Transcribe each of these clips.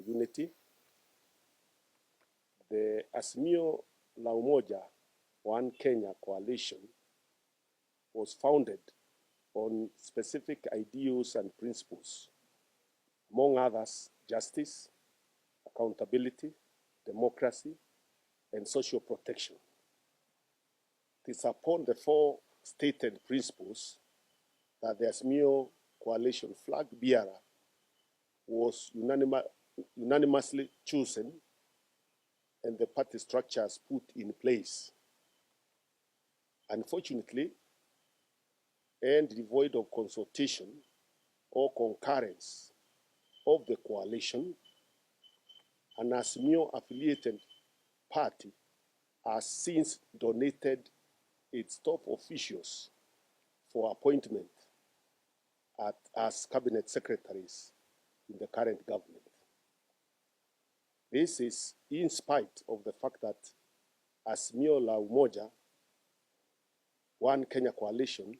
Unity. The Azimio la Umoja One Kenya coalition was founded on specific ideals and principles, among others, justice, accountability, democracy, and social protection. It is upon the four stated principles that the Azimio coalition flag bearer was unanimously chosen and the party structures put in place. Unfortunately, and devoid of consultation or concurrence of the coalition, an Azimio affiliated party has since donated its top officials for appointment as cabinet secretaries in the current government. This is in spite of the fact that Azimio la Umoja One Kenya coalition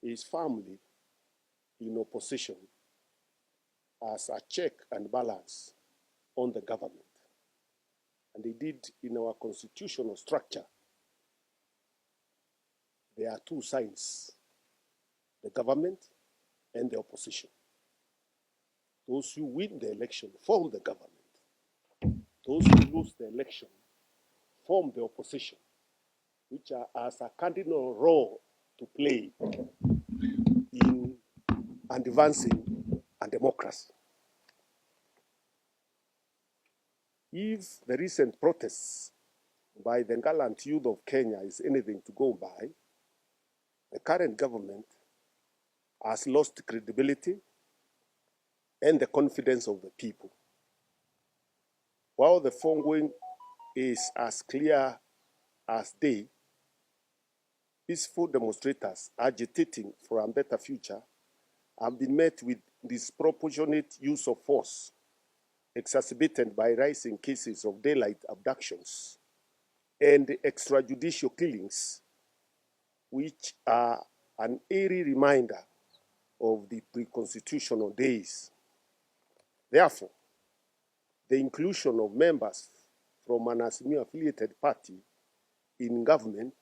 is firmly in opposition as a check and balance on the government. And indeed, in our constitutional structure, there are two sides, the government and the opposition. Those who win the election form the government. Those who lose the election form the opposition, which has a cardinal role to play in advancing a democracy. If the recent protests by the gallant youth of Kenya is anything to go by, the current government has lost credibility and the confidence of the people. While the foregoing is as clear as day, peaceful demonstrators agitating for a better future have been met with disproportionate use of force, exacerbated by rising cases of daylight abductions and extrajudicial killings, which are an eerie reminder of the pre-constitutional days. Therefore, the inclusion of members from an Azimio-affiliated party in government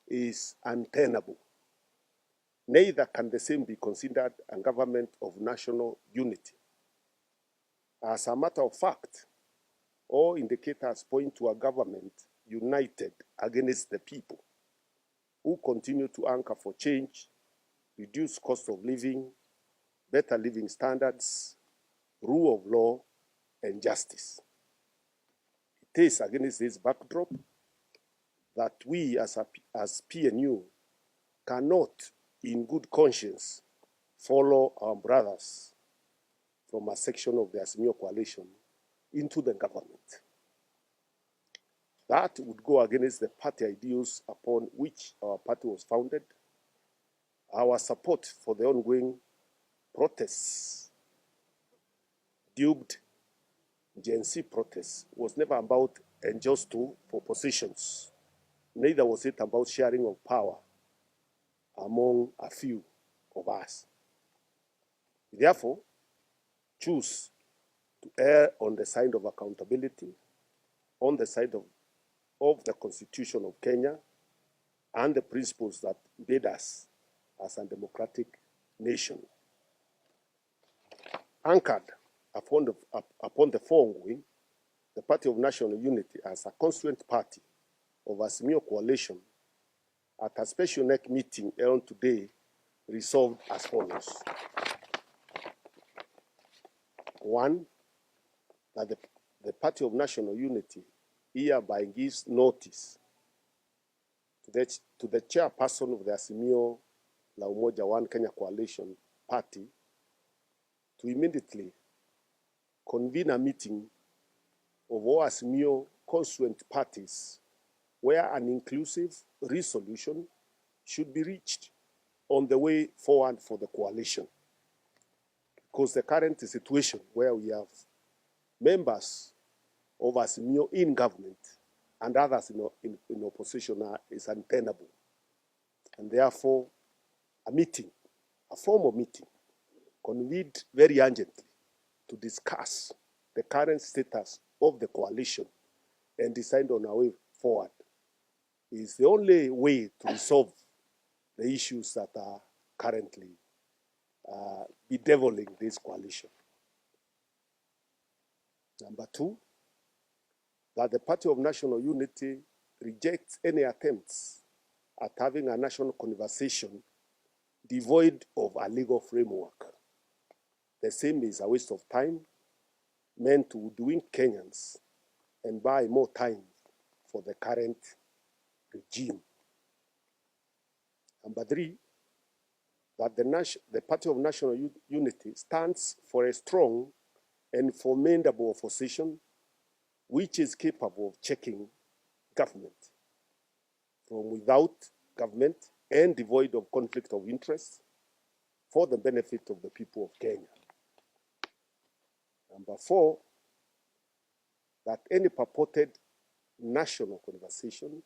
is untenable. Neither can the same be considered a government of national unity. As a matter of fact, all indicators point to a government united against the people, who continue to anchor for change, reduced cost of living, better living standards, rule of law, and justice. It is against this backdrop that we as PNU cannot, in good conscience, follow our brothers from a section of the Azimio coalition into the government. That would go against the party ideals upon which our party was founded. Our support for the ongoing protests, dubbed Gen Z protests, was never about enjostle for positions. Neither was it about sharing of power among a few of us. Therefore, choose to err on the side of accountability, on the side of the Constitution of Kenya, and the principles that bid us as a democratic nation. Anchored upon the foregoing, the Party of National Unity, as a constituent party of Azimio coalition, at a special NEC meeting held today, resolved as follows. 1, that the Party of National Unity hereby gives notice to the chairperson of the Azimio la Umoja One Kenya coalition party to immediately convene a meeting of all Azimio constituent parties where an inclusive resolution should be reached on the way forward for the coalition. Because the current situation where we have members of Azimio in government and others in opposition is untenable. And therefore, a formal meeting, convened very urgently to discuss the current status of the coalition and decide on our way forward is the only way to resolve the issues that are currently bedeviling this coalition. Number two, that the Party of National Unity rejects any attempts at having a national conversation devoid of a legal framework. The same is a waste of time meant to hoodwink Kenyans and buy more time for the current regime. Number three, that the Party of National Unity stands for a strong and formidable opposition which is capable of checking government from without government and devoid of conflict of interest for the benefit of the people of Kenya. Number four, that any purported national conversation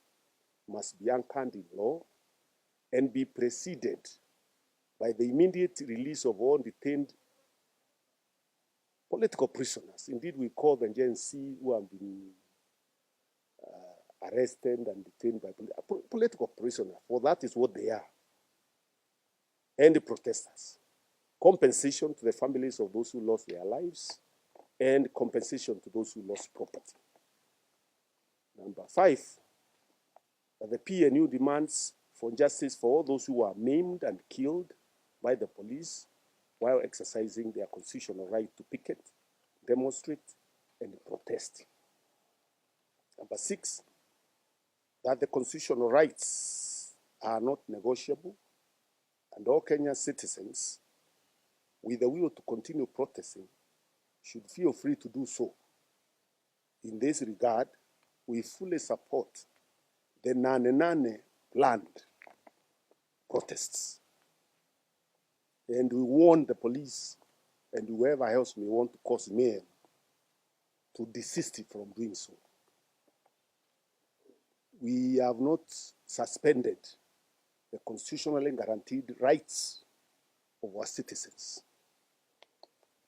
must be anchored in law and be preceded by the immediate release of all detained political prisoners. Indeed, we call them GNC who have been arrested and detained by political prisoners, for that is what they are. And the protesters. Compensation to the families of those who lost their lives and compensation to those who lost property. Number five, that the PNU demands for justice for all those who were maimed and killed by the police while exercising their constitutional right to picket, demonstrate, and protest. Number six, that the constitutional rights are not negotiable, and all Kenyan citizens with the will to continue protesting should feel free to do so. In this regard, we fully support the Nane planned protests. And we warn the police and whoever else may want to cause mayhem to desist from doing so. We have not suspended the constitutionally guaranteed rights of our citizens.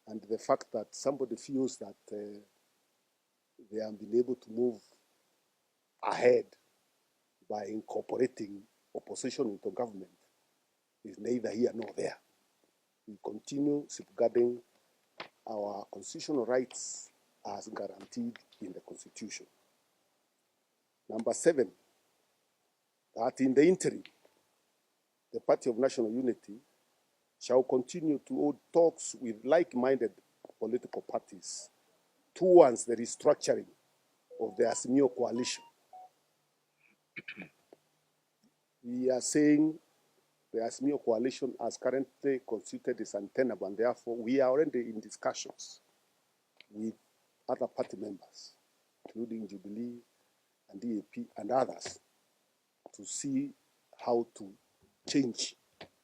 And the fact that somebody feels that they have been able to move ahead by incorporating opposition into government is neither here nor there. We continue safeguarding our constitutional rights as guaranteed in the Constitution. Number seven, that in the interim, the Party of National Unity shall continue to hold talks with like-minded political parties towards the restructuring of the Azimio coalition. We are saying the Azimio coalition as currently constituted is untenable, and therefore we are already in discussions with other party members, including Jubilee and DAP and others, to see how to change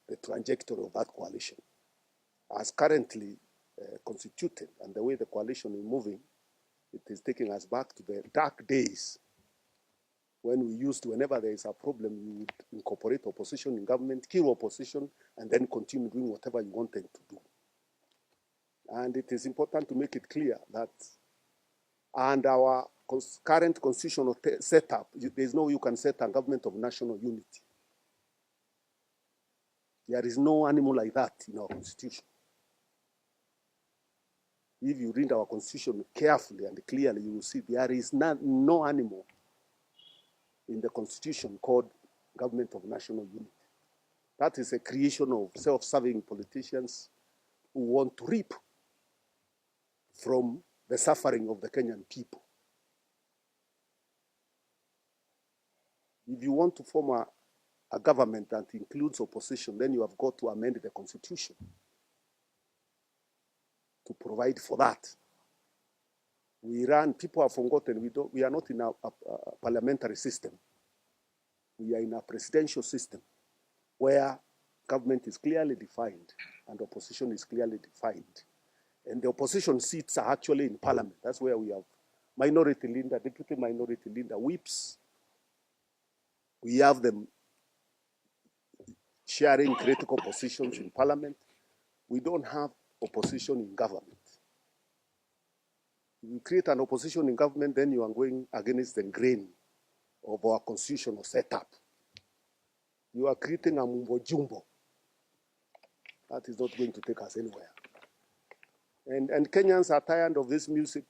the trajectory of that coalition. As currently constituted and the way the coalition is moving, it is taking us back to the dark days when we used to, whenever there is a problem, you would incorporate opposition in government, kill opposition, and then continue doing whatever you wanted to do. And it is important to make it clear that under our current constitutional setup, there is no way you can set a government of national unity. There is no animal like that in our constitution. If you read our constitution carefully and clearly, you will see there is no animal in the constitution called government of national unity. That is a creation of self-serving politicians who want to reap from the suffering of the Kenyan people. If you want to form a government that includes opposition, then you have got to amend the constitution to provide for that. People have forgotten, we are not in a parliamentary system. We are in a presidential system where government is clearly defined and opposition is clearly defined. And the opposition seats are actually in parliament. That's where we have minority leader, deputy minority leader, whips. We have them sharing critical positions in parliament. We don't have opposition in government. If you create an opposition in government, then you are going against the grain of our constitutional setup. You are creating a mumbo jumbo. That is not going to take us anywhere. And Kenyans are tired of this music,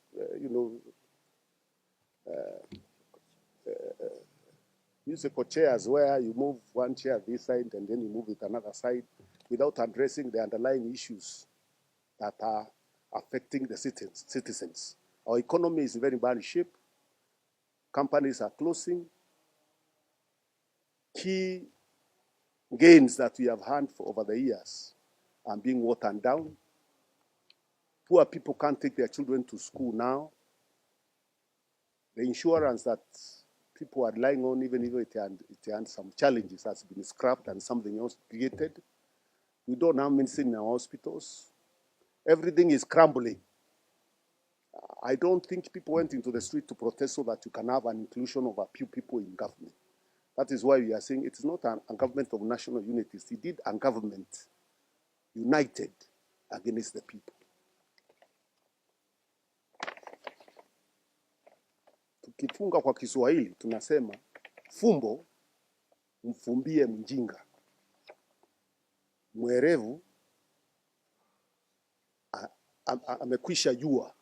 musical chairs where you move one chair this side and then you move it another side without addressing the underlying issues that are affecting the citizens. Our economy is in very bad shape. Companies are closing. Key gains that we have had for over the years are being watered down. Poor people can't take their children to school now. The insurance that people are relying on, even if it had some challenges, has been scrapped and something else created. We don't have medicine in our hospitals. Everything is crumbling. I don't think people went into the street to protest so that you can have an inclusion of a few people in government. That is why we are saying it is not a government of national unity. It's indeed a government united against the people. Tukifunga kwa Kiswahili tunasema fumbo mfumbie mjinga, mwerevu amekwisha jua